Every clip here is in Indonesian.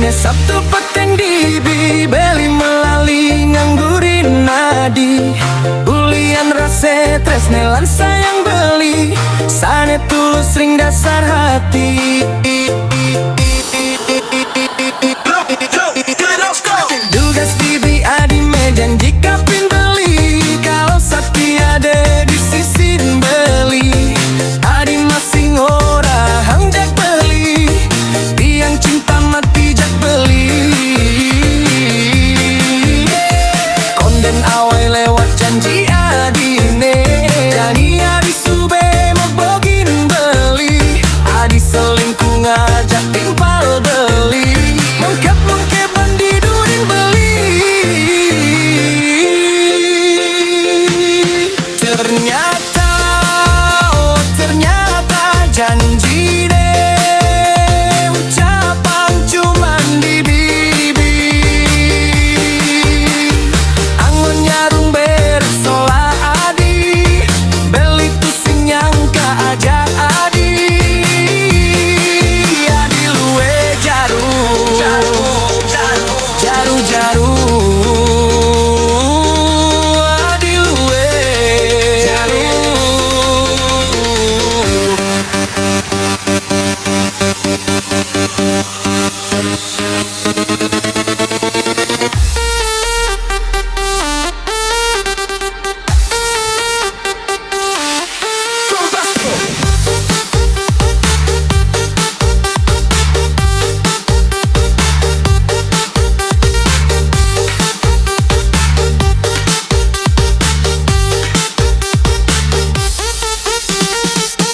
Sabtu peteng dibeli melali nganggurin nadi Ulian rase tresnelan sayang beli Sane tulus ring dasar hati Dugas bibi adi mejan jika pin beli Kalau sakti ada di sisi beli Adi masing ora hangjak beli Tiang cinta mati jak beli Konden awai lewat janji adine Dani adi sube mau bogin beli Adi selingkuh ngajak timpal beli Mengkep bandi durin beli Ternyata, oh ternyata janji deh Ucapan cuman di bibir Angon nyarung bersola adi Beli tu sing nyangka aja adi Adi luwe jaru Jaru Adi luwe jaru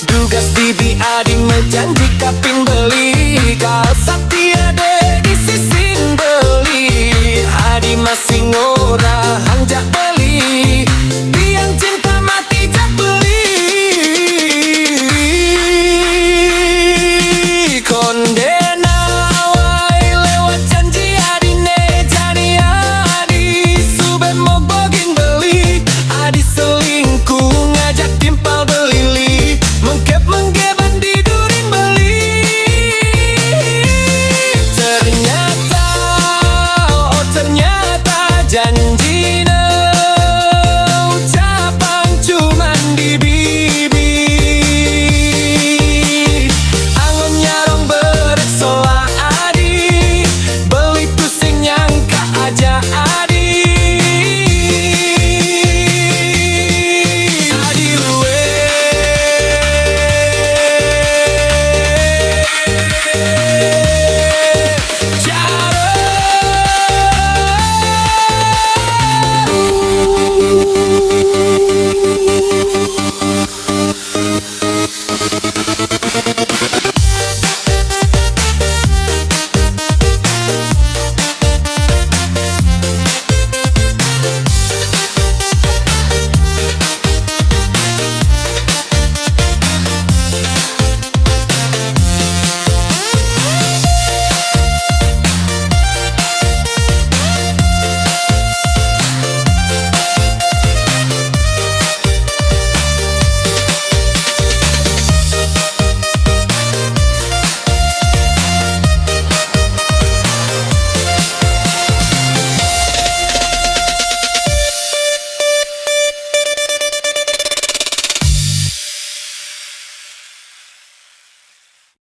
Dugas bibi adi menjanji kapin beli Kalau sakti